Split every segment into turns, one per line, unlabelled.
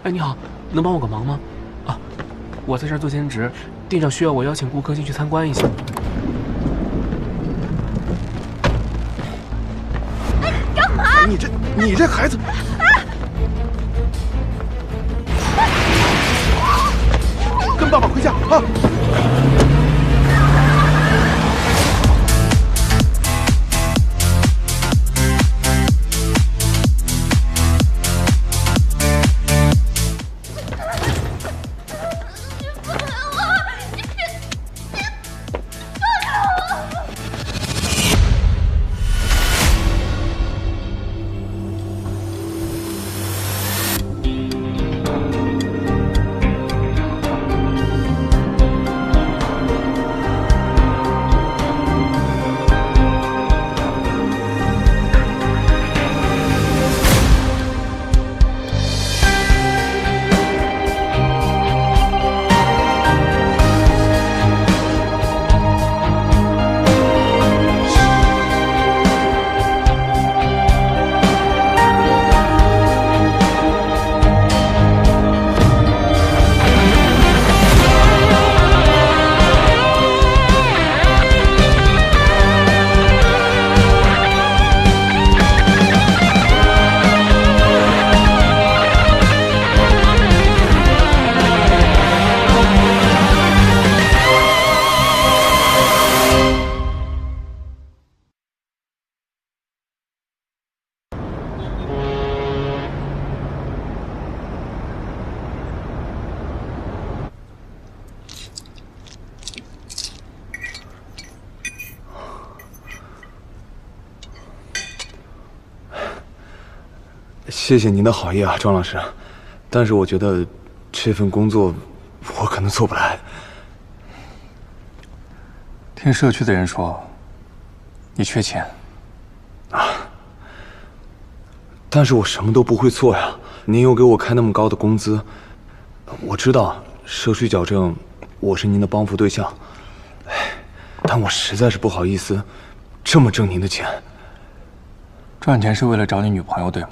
哎，你好，能帮我个忙吗？啊，我在这儿做兼职，店长需要我邀请顾客进去参观一下。
哎，干嘛？
你这孩子！跟爸爸回家啊！谢谢您的好意啊，庄老师，但是我觉得这份工作我可能做不来。
听社区的人说，你缺钱
啊，但是我什么都不会做呀。您又给我开那么高的工资，我知道社区矫正我是您的帮扶对象，但我实在是不好意思这么挣您的钱。
赚钱是为了找你女朋友，对吗？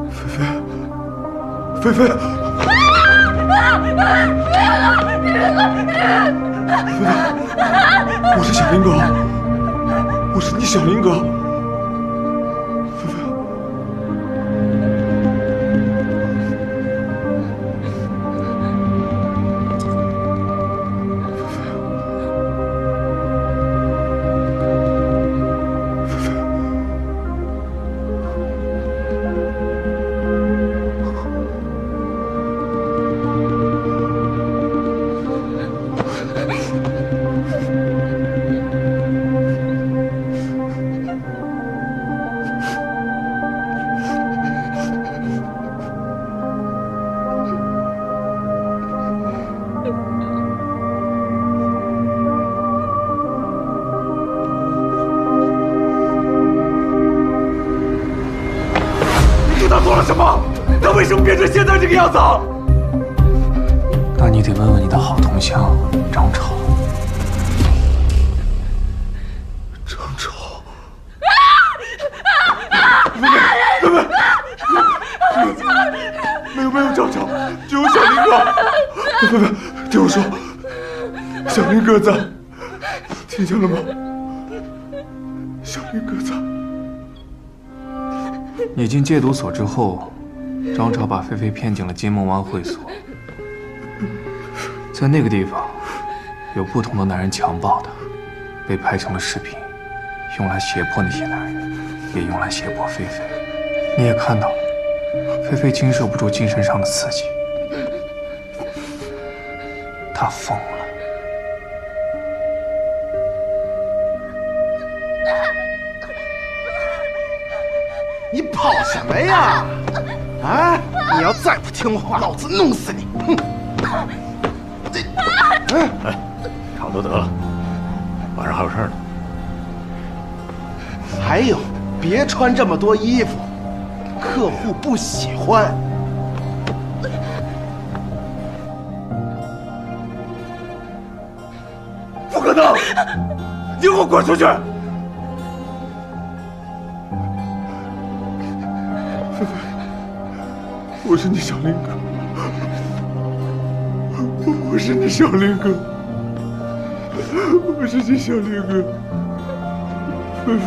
菲菲，菲菲，我是小林哥，我是你小林哥。菲菲，为什么变成现在这个样子？
那你得问问你的好同乡张超。
张超，妹妹，没有张超，只有小林哥。妹，听我说，小林哥在，听见了吗？小林哥在。
你进戒毒所之后，张超把菲菲骗进了金梦湾会所，在那个地方，有不同的男人强暴她，被拍成了视频，用来胁迫那些男人，也用来胁迫菲菲。你也看到了，菲菲经受不住精神上的刺激，她疯了。
你跑什么呀？啊！你要再不听话，老子弄死你！哼！
哎，差不多得了，晚上还有事呢。
还有，别穿这么多衣服，客户不喜欢。
不可能！你给我滚出去！
我是你小林哥，我是你小林哥，我是你小林哥，菲菲。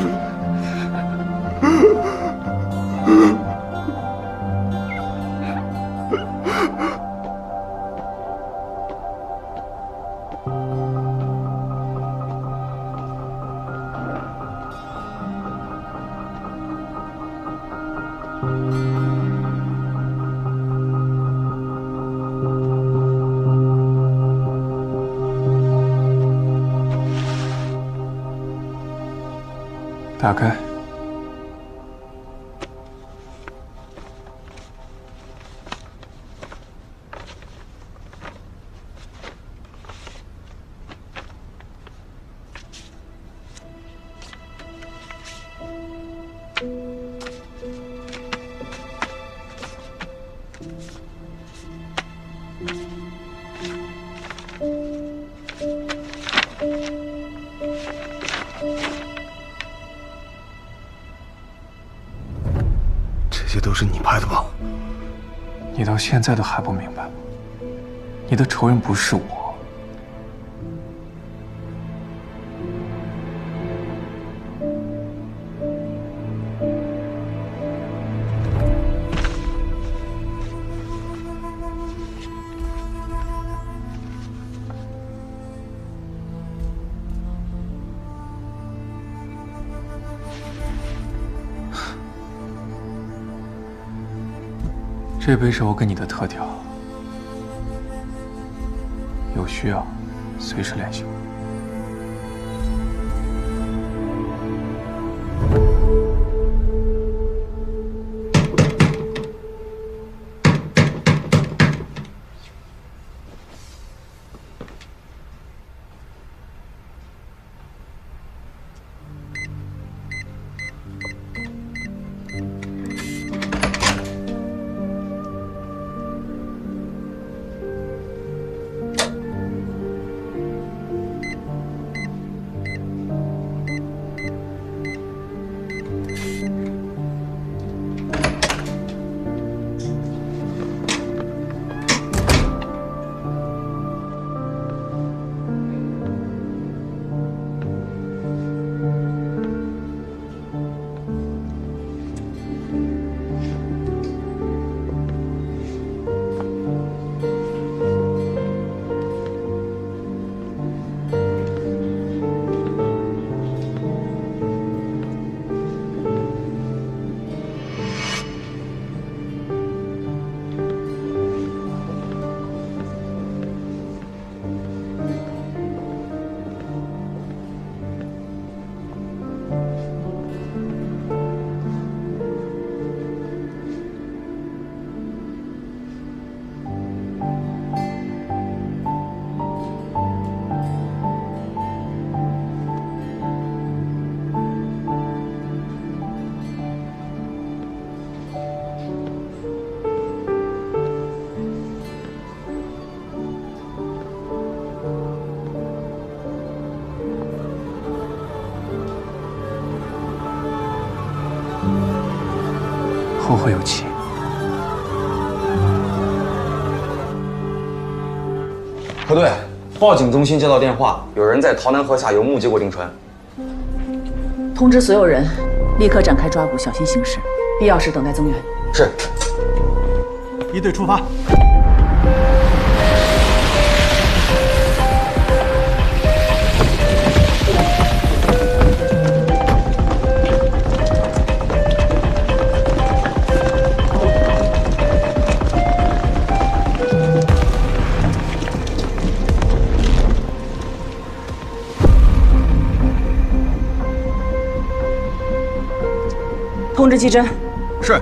打开。
这些都是你拍的吧？
你到现在都还不明白吗？你的仇人不是我。这杯是我给你的特调，有需要随时联系我。后会有期。
科队，报警中心接到电话，有人在桃南河下游目击过丁川。
通知所有人，立刻展开抓捕，小心行事，必要时等待增援。
是。
一队出发。
通知季真。
是。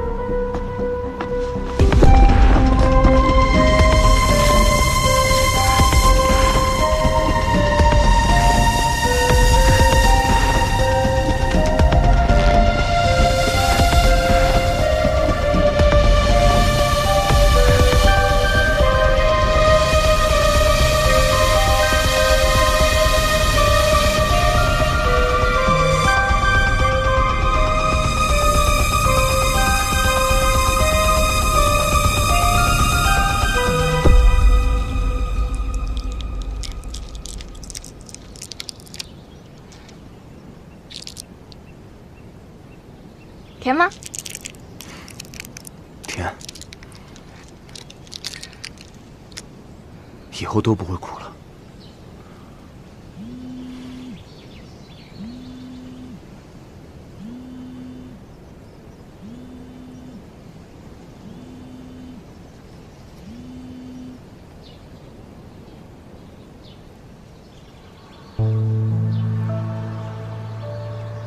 甜吗？
甜。以后都不会哭了。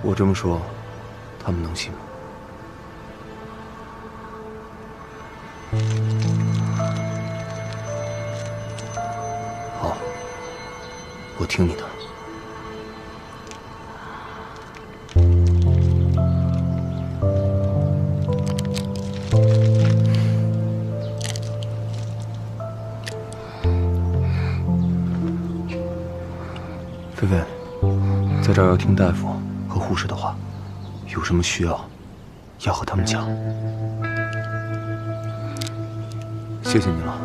我这么说，他们能信吗？好，我听你的。菲菲，在这儿要听大夫和护士的话，有什么需要，要和他们讲。谢谢你了。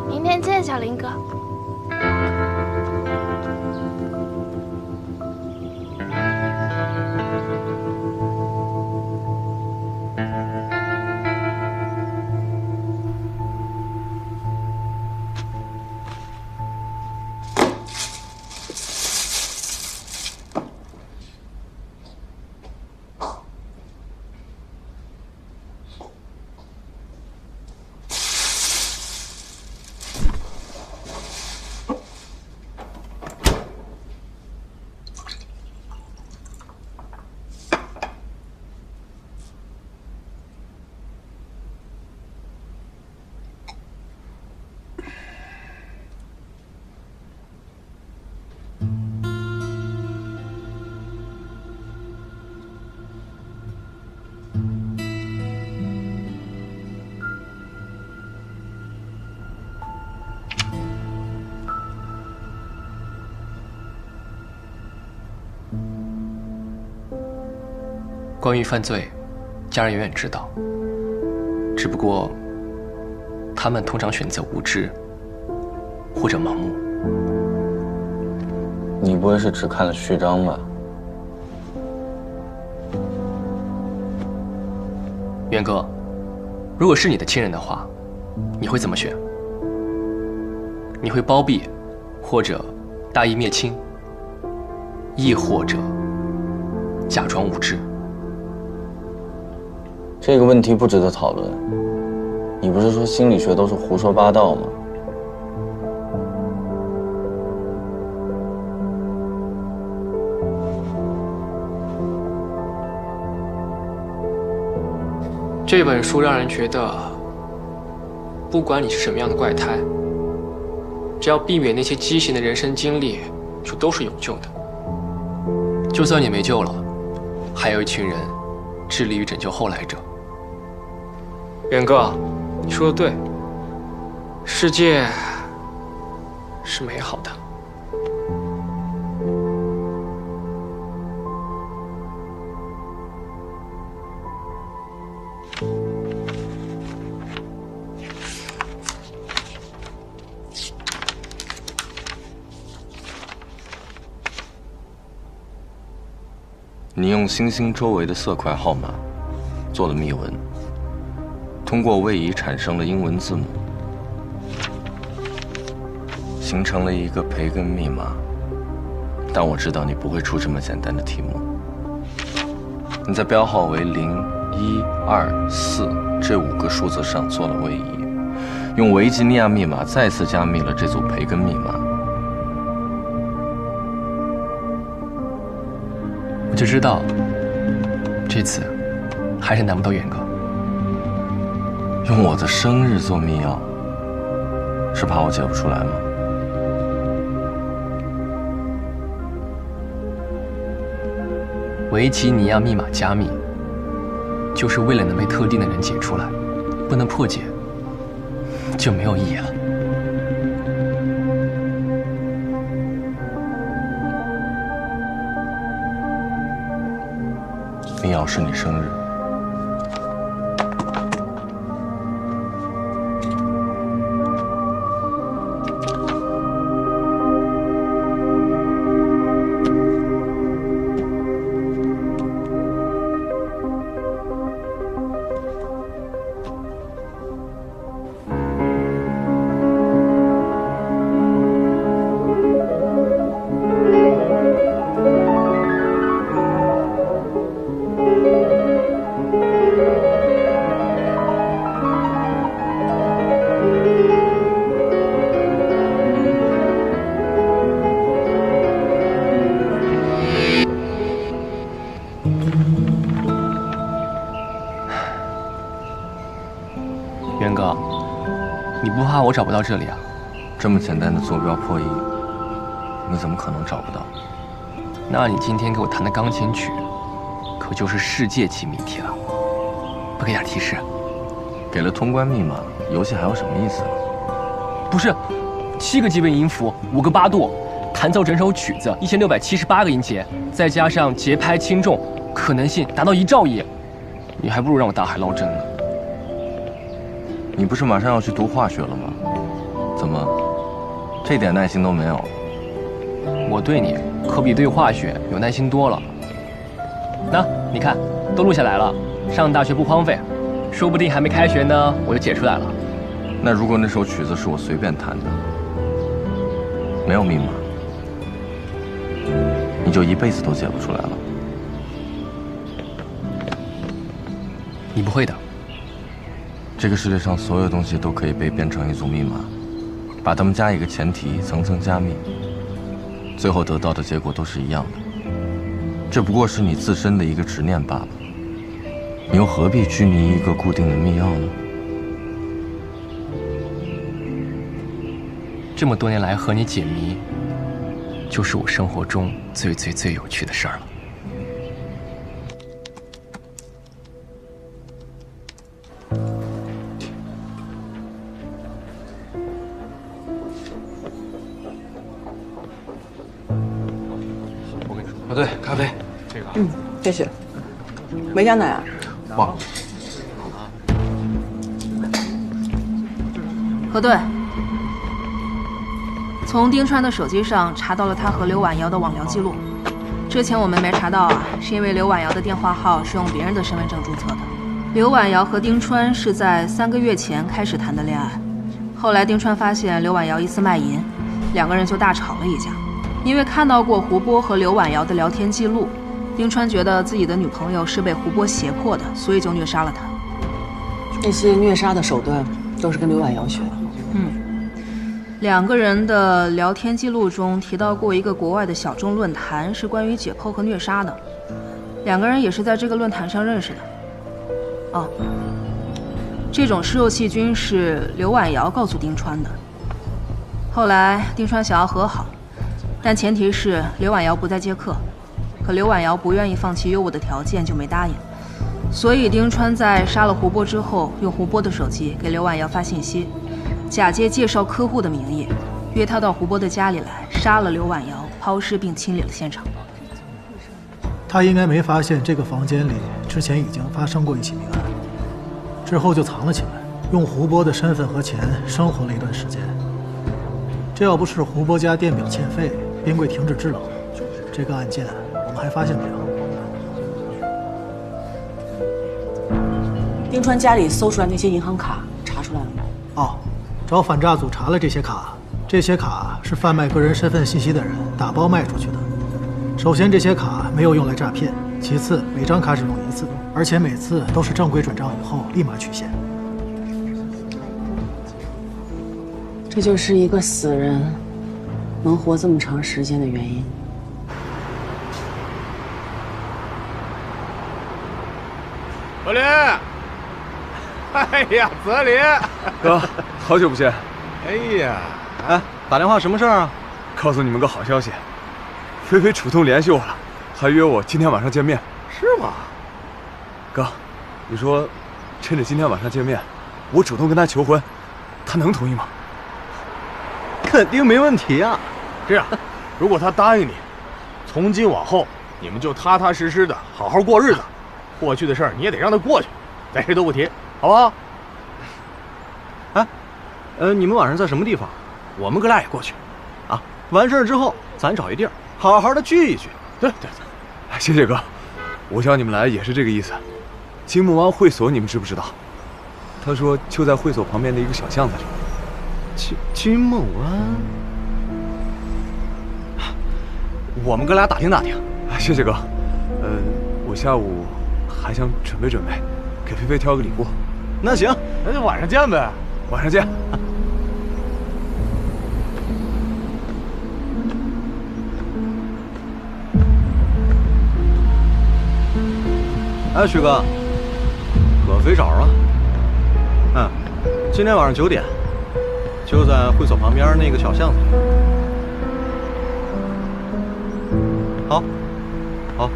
明天见，小林哥。
关于犯罪，家人永远知道。只不过，他们通常选择无知或者盲目。
你不会是只看了序章吧？
元哥，如果是你的亲人的话，你会怎么选？你会包庇，或者大义灭亲，亦或者假装无知？
这个问题不值得讨论。你不是说心理学都是胡说八道吗？
这本书让人觉得，不管你是什么样的怪胎，只要避免那些畸形的人生经历，就都是有救的。就算你没救了，还有一群人致力于拯救后来者。远哥，你说的对，世界是美好的。
你用星星周围的色块号码做了密文，通过位移产生了英文字母，形成了一个培根密码，但我知道你不会出这么简单的题目。你在标号为0、1、2、4这5个数字上做了位移，用维吉尼亚密码再次加密了这组培根密码。
我就知道，这次还是难不倒元哥。
用我的生日做密钥，是怕我解不出来吗？
维吉尼亚密码加密，就是为了能被特定的人解出来，不能破解，就没有意义了。
密钥是你生日。
元哥，你不怕我找不到这里啊？
这么简单的坐标破译，你怎么可能找不到？
那你今天给我弹的钢琴曲，可就是世界级谜题了。不给点提示？
给了通关密码，游戏还有什么意思？
不是，7个基本音符，5个八度，弹奏整首曲子1678个音节，再加上节拍轻重，可能性达到1兆亿。你还不如让我大海捞针呢。
你不是马上要去读化学了吗？怎么，这点耐心都没有？
我对你可比对化学有耐心多了。那你看，都录下来了，上大学不荒废，说不定还没开学呢，我就解出来了。
那如果那首曲子是我随便弹的，没有密码，你就一辈子都解不出来了。
你不会的。
这个世界上所有东西都可以被变成一组密码，把它们加一个前提，层层加密，最后得到的结果都是一样的。这不过是你自身的一个执念罢了，你又何必拘泥一个固定的密钥呢？
这么多年来和你解谜，就是我生活中最有趣的事儿了。
啊，对，咖啡。
这个。
谢谢。没加奶啊？
忘了。
核对。从丁川的手机上查到了他和刘婉瑶的网聊记录。之前我们没查到啊，是因为刘婉瑶的电话号是用别人的身份证注册的。刘婉瑶和丁川是在3个月前开始谈的恋爱，后来丁川发现刘婉瑶疑似卖淫，2个人就大吵了一架。因为看到过胡波和刘婉瑶的聊天记录，丁川觉得自己的女朋友是被胡波胁迫的，所以就虐杀了她。
那些虐杀的手段都是跟刘婉瑶学的。
2个人的聊天记录中提到过一个国外的小众论坛，是关于解剖和虐杀的。2个人也是在这个论坛上认识的。哦，这种食肉细菌是刘婉瑶告诉丁川的。后来丁川想要和好，但前提是刘婉瑶不再接客。可刘婉瑶不愿意放弃优渥的条件，就没答应。所以丁川在杀了胡波之后，用胡波的手机给刘婉瑶发信息，假借介绍客户的名义，约她到胡波的家里来，杀了刘婉瑶，抛尸并清理了现场。
他应该没发现这个房间里之前已经发生过一起命案，之后就藏了起来，用胡波的身份和钱生活了一段时间。这要不是胡波家电表欠费，冰柜停止制冷，这个案件我们还发现不了。
丁川家里搜出来那些银行卡查出来了吗？
哦，找反诈组查了这些卡，这些卡是贩卖个人身份信息的人打包卖出去的。首先，这些卡没有用来诈骗；其次，每张卡只用一次，而且每次都是正规转账以后立马取现。
这就是一个死人能活这么长时间的原因。
泽林，哎呀，泽林，
哥，好久不见。
哎呀，
哎，打电话什么事儿啊？告诉你们个好消息，菲菲主动联系我了，还约我今天晚上见面。
是吗？
哥，你说，趁着今天晚上见面，我主动跟她求婚，她能同意吗？
肯定没问题啊！这样，如果他答应你，从今往后你们就踏踏实实的好好过日子。过去的事儿你也得让他过去，咱谁都不提，好不好？
哎，你们晚上在什么地方？我们哥俩也过去。啊，完事儿之后咱找一地儿好好的聚一聚。
对，
谢谢哥，我叫你们来也是这个意思。金木湾会所你们知不知道？他说就在会所旁边的一个小巷子里。
金木湾，我们哥俩打听打听。
谢谢哥，我下午还想准备准备，给菲菲挑个礼物。
那行，
那就晚上见呗。
晚上见。
哎，徐哥，可肥找了。今天晚上9点。就在会所旁边那个小巷子里。好，好。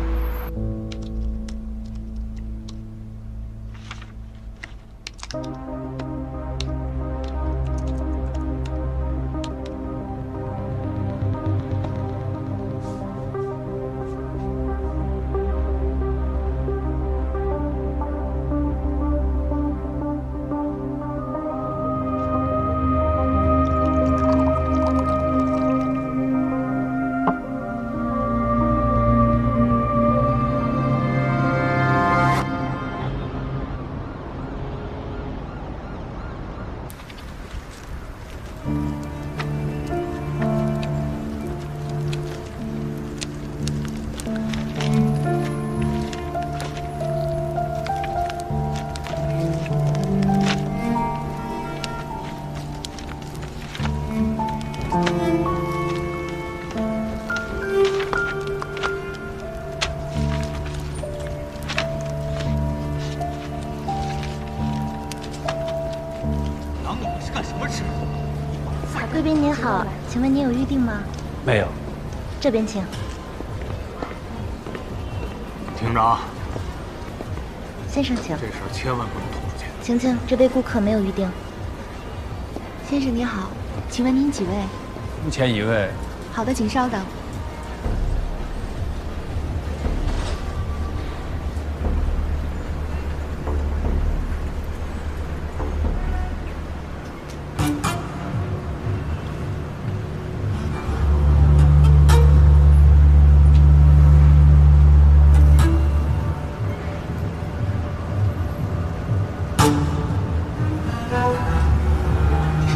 贵宾您好，请问您有预定吗？
没有。
这边请。
厅长，
先生请。
这事儿千万不能捅出去。
晴晴，这位顾客没有预定。先生你好，请问您几位？
目前1位。
好的，请稍等。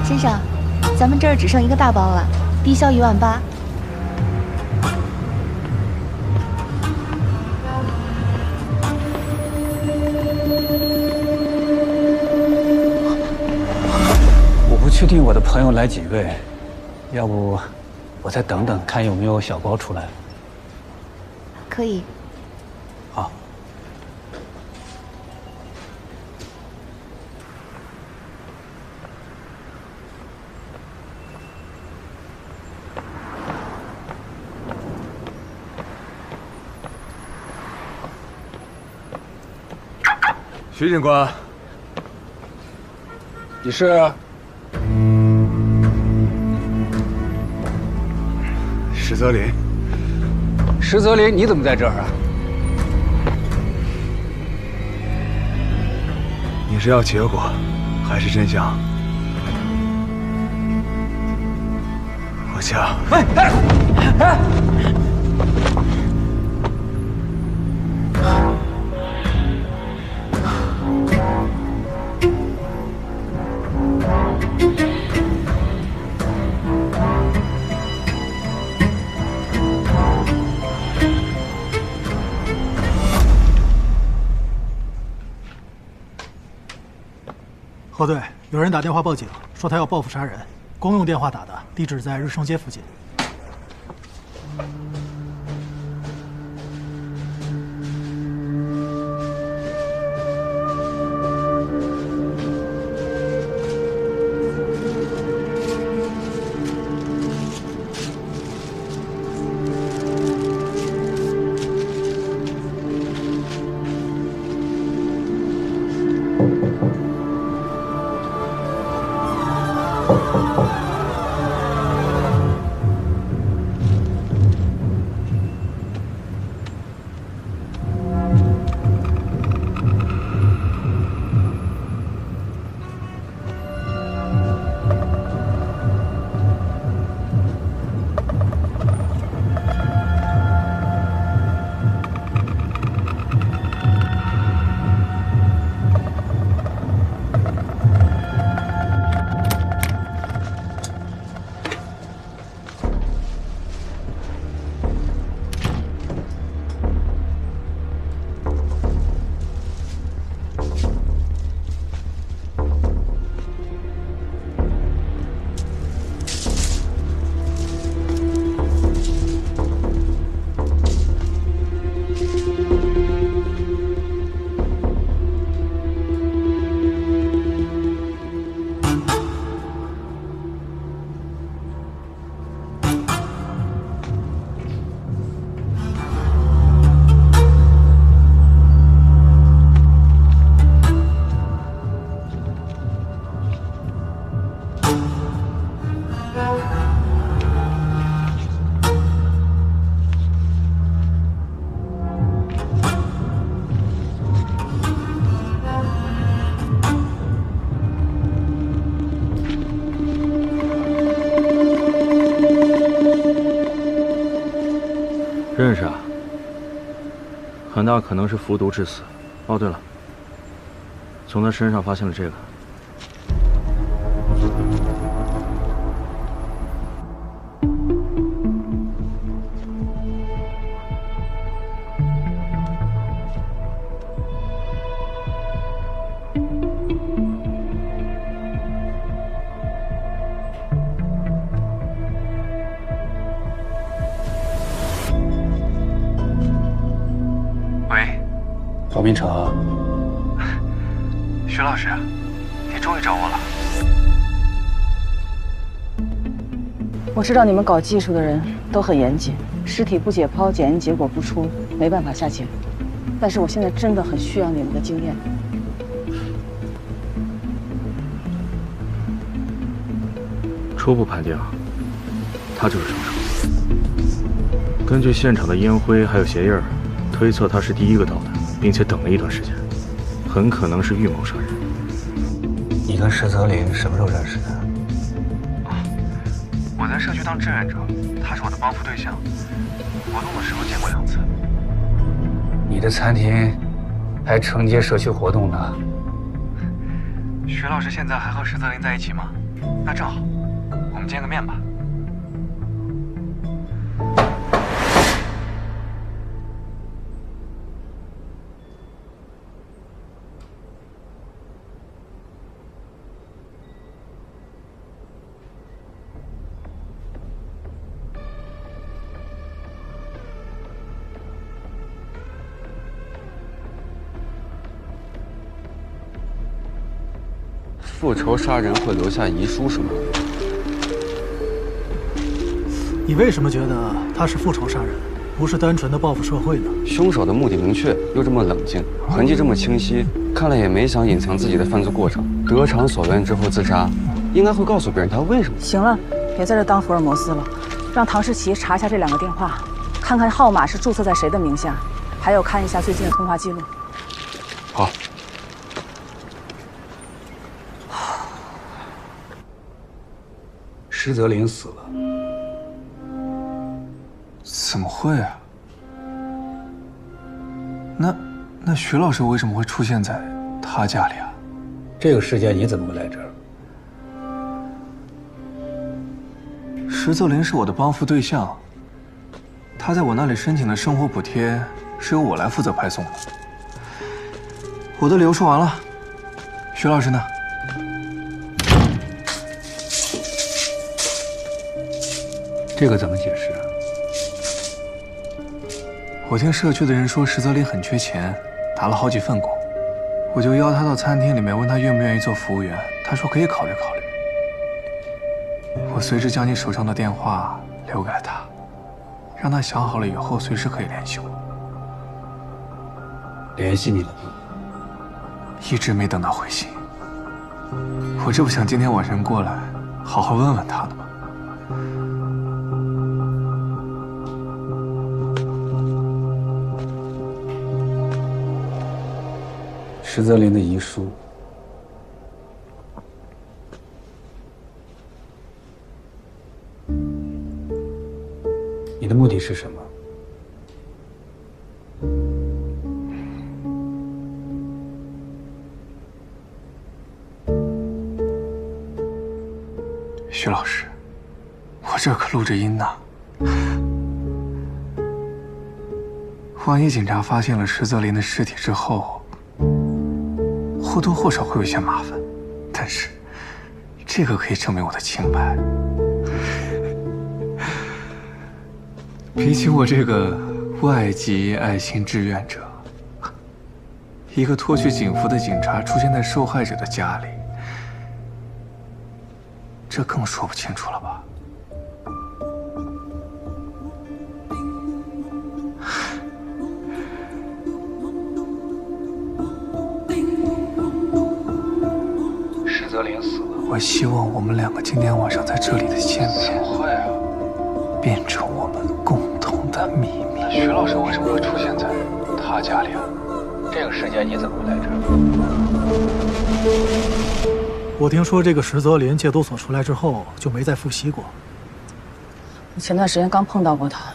先生，咱们这儿只剩一个大包了，低消18000。
我不确定我的朋友来几位，要不我再等等，看有没有小包出来。
可以。
好。
徐警官，
你是？
石泽林。
石泽林，你怎么在这儿啊？
你是要结果，还是真相？我想。
哎！
贺队，有人打电话报警，说他要报复杀人，公用电话打的，地址在日升街附近。
认识啊，很大可能是服毒致死。哦，对了，从他身上发现了这个。
黄明成，
徐老师，你终于找我了。
我知道你们搞技术的人都很严谨，尸体不解剖，检验结果不出，没办法下结论。但是我现在真的很需要你们的经验。
初步判定，他就是凶手。根据现场的烟灰还有鞋印儿，推测他是第一个到的，并且等了一段时间，很可能是预谋杀人。
你跟石泽林什么时候认识的？
我在社区当志愿者，他是我的帮扶对象，活动的时候见过2次。
你的餐厅还承接社区活动呢。
徐老师现在还和石泽林在一起吗？那正好，我们见个面吧。
复仇杀人会留下遗书是吗？
你为什么觉得他是复仇杀人，不是单纯的报复社会呢？
凶手的目的明确，又这么冷静，痕迹这么清晰，看来也没想隐藏自己的犯罪过程。得偿所愿之后自杀，应该会告诉别人他为什么。
行了，别在这当福尔摩斯了，让唐世奇查一下这2个电话，看看号码是注册在谁的名下，还有看一下最近的通话记录。
好。
石泽林死了，
怎么会啊？那徐老师为什么会出现在他家里啊？
这个事件你怎么会来这儿？
石泽林是我的帮扶对象，他在我那里申请的生活补贴是由我来负责派送的。我的理由说完了，徐老师呢？
这个怎么解释啊？
我听社区的人说石泽林很缺钱，打了好几份工，我就邀他到餐厅里面，问他愿不愿意做服务员。他说可以考虑考虑。我随时将你手上的电话留给了他，让他想好了以后随时可以联系我。
联系你了吗？
一直没等到回信。我这不想今天晚上过来，好好问问他的吗？
石泽林的遗书。你的目的是什么？
徐老师，我这可录着音呢。万一警察发现了石泽林的尸体之后，或多或少会有一些麻烦，但是这个可以证明我的清白。比起我这个外籍爱心志愿者，一个脱去警服的警察出现在受害者的家里，这更说不清楚了吧？
石泽林死了，
我希望我们两个今天晚上在这里的见面，
怎么会啊？
变成我们共同的秘密。
那徐老师为什么会出现在他家里啊？这个时间你怎么会来这儿？
我听说这个石泽林戒毒所出来之后就没再复吸过。
我前段时间刚碰到过他，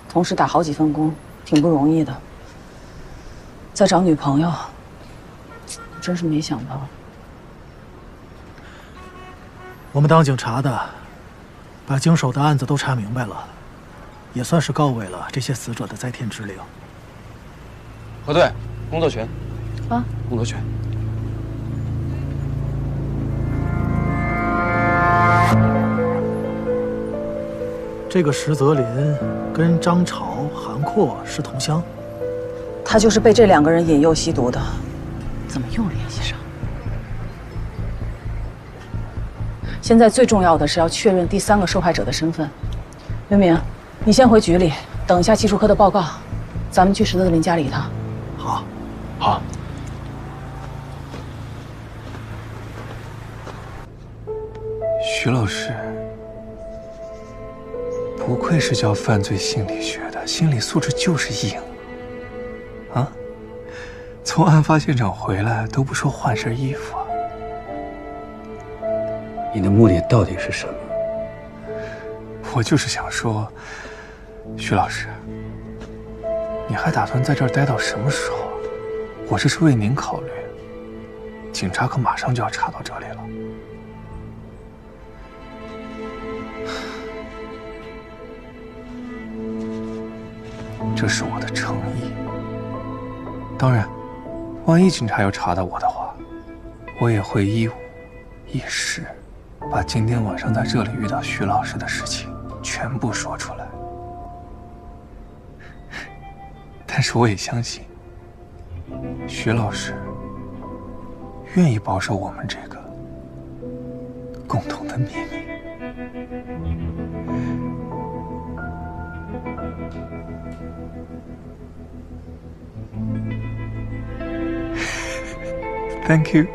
同时打好几份工，挺不容易的。在找女朋友，真是没想到。
我们当警察的，把经手的案子都查明白了，也算是告慰了这些死者的在天之灵。
核对，工作权。
啊，
工作权。
这个石泽林跟张潮、韩阔是同乡，
他就是被这两个人引诱吸毒的，怎么又联系上？现在最重要的是要确认第三个受害者的身份。明明，你先回局里，等一下技术科的报告，咱们去石泽林家里一趟。
好，
好。
徐老师，不愧是教犯罪心理学的，心理素质就是硬。啊，从案发现场回来都不说换身衣服啊。
你的目的到底是什么？
我就是想说，徐老师，你还打算在这儿待到什么时候啊？我这是为您考虑，警察可马上就要查到这里了。这是我的诚意。当然，万一警察要查到我的话，我也会一五一十把今天晚上在这里遇到徐老师的事情全部说出来。但是我也相信，徐老师愿意保守我们这个共同的秘密。Thank you.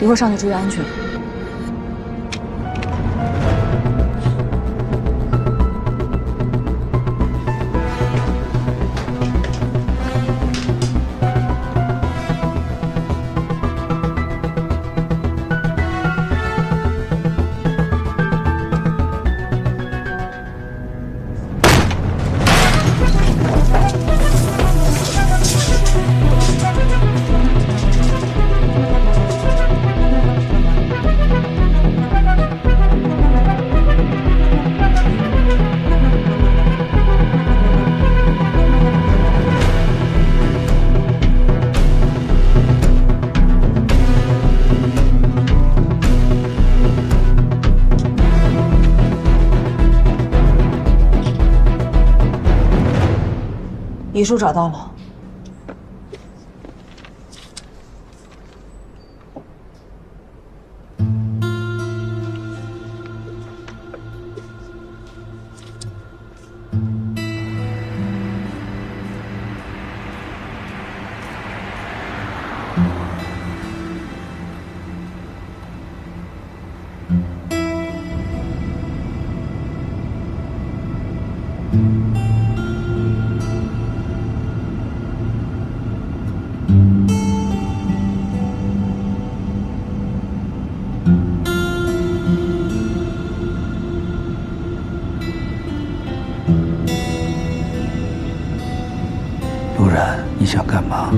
一会儿上去注意安全。遗书找到了。
陆然，你想干嘛？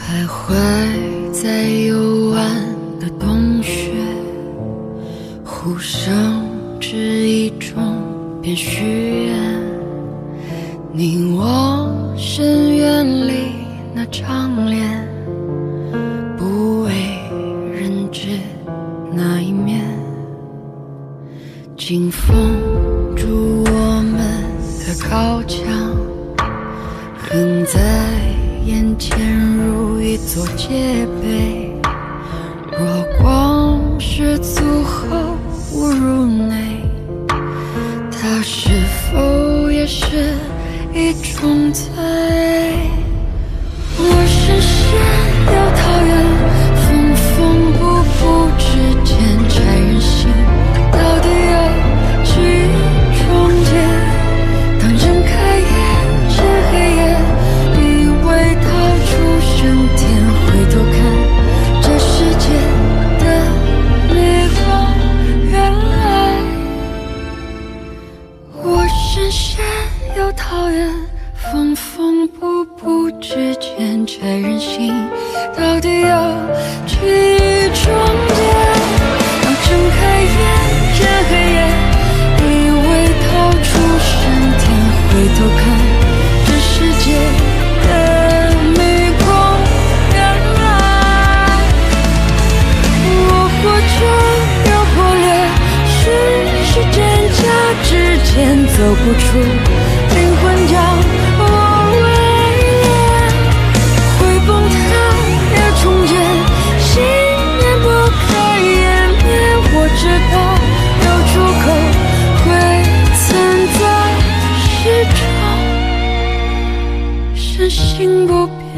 徘徊在幽暗的洞穴，呼声只一种便虚言。凝望深渊里那张脸，不为人知那一面，紧封住我们的高墙，横在眼前如一座戒备。若光是足后误入内，它是否也是一种罪？我深陷又讨厌，缝缝补补之间拆人心，到底有几重结？当睁开眼见黑夜，以为逃出升天，回头看这世界的迷宫，原来我深陷又讨厌，缝缝补补之间拆人心，到底有几重结？当睁开眼见黑夜，以为逃出升天，回头看这世界的迷宫，原来我活着又破裂，是真假之间走不出，灵魂将我围猎，会崩塌也重建，信念不可湮灭。我知道有出口，会存在始终，深信不变。